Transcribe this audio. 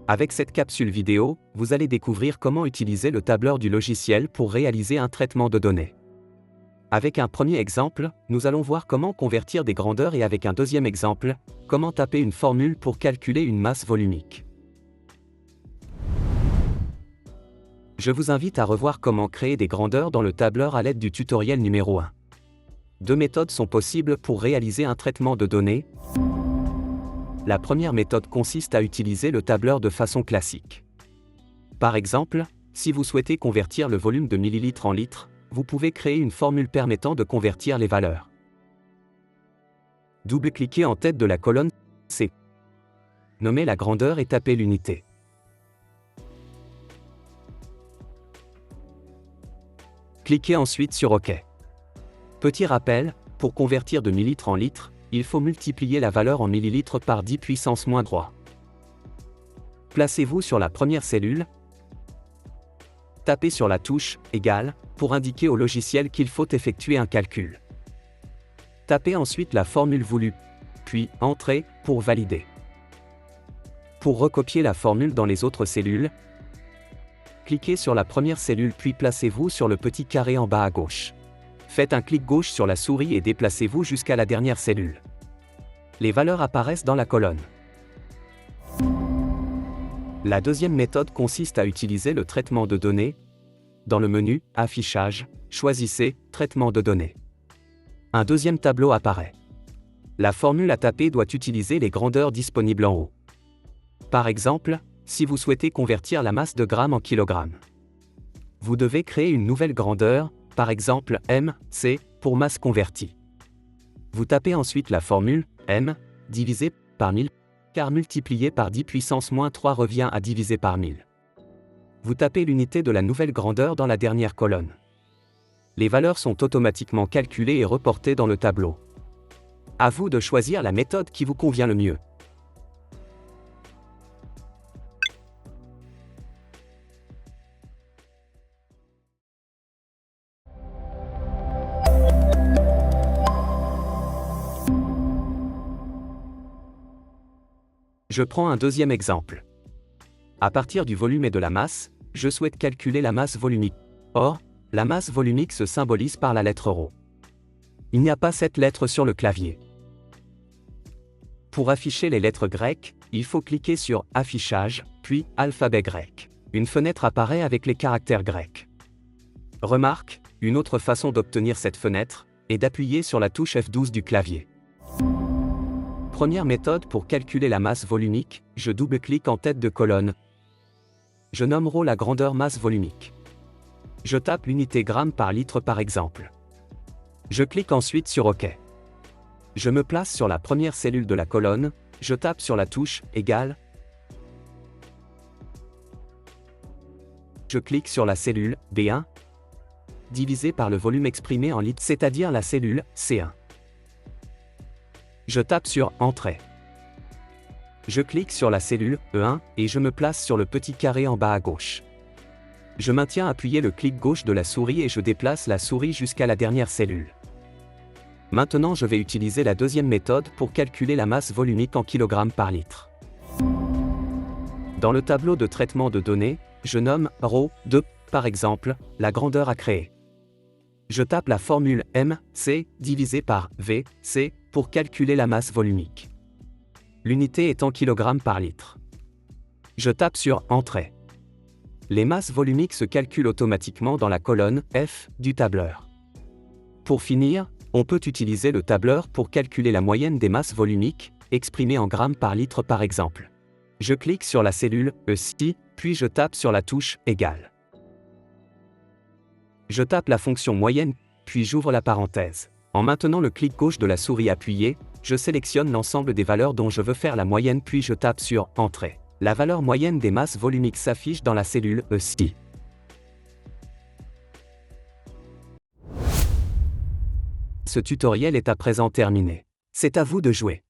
Avec cette capsule vidéo, vous allez découvrir comment utiliser le tableur du logiciel pour réaliser un traitement de données. Avec un premier exemple, nous allons voir comment convertir des grandeurs et avec un deuxième exemple, comment taper une formule pour calculer une masse volumique. Je vous invite à revoir comment créer des grandeurs dans le tableur à l'aide du tutoriel numéro 1. Deux méthodes sont possibles pour réaliser un traitement de données. La première méthode consiste à utiliser le tableur de façon classique. Par exemple, si vous souhaitez convertir le volume de millilitres en litres, vous pouvez créer une formule permettant de convertir les valeurs. Double-cliquez en tête de la colonne C. Nommez la grandeur et tapez l'unité. Cliquez ensuite sur OK. Petit rappel, pour convertir de millilitres en litres, il faut multiplier la valeur en millilitres par 10 puissance moins 3. Placez-vous sur la première cellule. Tapez sur la touche « Égal » pour indiquer au logiciel qu'il faut effectuer un calcul. Tapez ensuite la formule voulue, puis « Entrée » pour valider. Pour recopier la formule dans les autres cellules, cliquez sur la première cellule puis placez-vous sur le petit carré en bas à gauche. Faites un clic gauche sur la souris et déplacez-vous jusqu'à la dernière cellule. Les valeurs apparaissent dans la colonne. La deuxième méthode consiste à utiliser le traitement de données. Dans le menu « Affichage », choisissez « Traitement de données ». Un deuxième tableau apparaît. La formule à taper doit utiliser les grandeurs disponibles en haut. Par exemple, si vous souhaitez convertir la masse de grammes en kilogrammes, vous devez créer une nouvelle grandeur, par exemple MC, pour masse convertie. Vous tapez ensuite la formule M divisé par 1000, car multiplié par 10 puissance moins 3 revient à diviser par 1000. Vous tapez l'unité de la nouvelle grandeur dans la dernière colonne. Les valeurs sont automatiquement calculées et reportées dans le tableau. À vous de choisir la méthode qui vous convient le mieux. Je prends un deuxième exemple. À partir du volume et de la masse, je souhaite calculer la masse volumique. Or, la masse volumique se symbolise par la lettre ρ. Il n'y a pas cette lettre sur le clavier. Pour afficher les lettres grecques, il faut cliquer sur « Affichage », puis « Alphabet grec ». Une fenêtre apparaît avec les caractères grecs. Remarque, une autre façon d'obtenir cette fenêtre est d'appuyer sur la touche F12 du clavier. Première méthode pour calculer la masse volumique, je double-clique en tête de colonne. Je nomme ρ la grandeur masse volumique. Je tape l'unité grammes par litre par exemple. Je clique ensuite sur OK. Je me place sur la première cellule de la colonne, je tape sur la touche « Égal ». Je clique sur la cellule B1, divisé par le volume exprimé en litres, c'est-à-dire la cellule C1. Je tape sur « Entrée ». Je clique sur la cellule E1 et je me place sur le petit carré en bas à gauche. Je maintiens appuyé le clic gauche de la souris et je déplace la souris jusqu'à la dernière cellule. Maintenant je vais utiliser la deuxième méthode pour calculer la masse volumique en kilogrammes par litre. Dans le tableau de traitement de données, je nomme ρ2, par exemple, la grandeur à créer. Je tape la formule MC divisé par VC pour calculer la masse volumique. L'unité est en kilogrammes par litre. Je tape sur Entrée. Les masses volumiques se calculent automatiquement dans la colonne F du tableur. Pour finir, on peut utiliser le tableur pour calculer la moyenne des masses volumiques, exprimées en grammes par litre par exemple. Je clique sur la cellule E6, puis je tape sur la touche Égal. Je tape la fonction moyenne, puis j'ouvre la parenthèse. En maintenant le clic gauche de la souris appuyé, je sélectionne l'ensemble des valeurs dont je veux faire la moyenne puis je tape sur Entrée. La valeur moyenne des masses volumiques s'affiche dans la cellule E6. Ce tutoriel est à présent terminé. C'est à vous de jouer.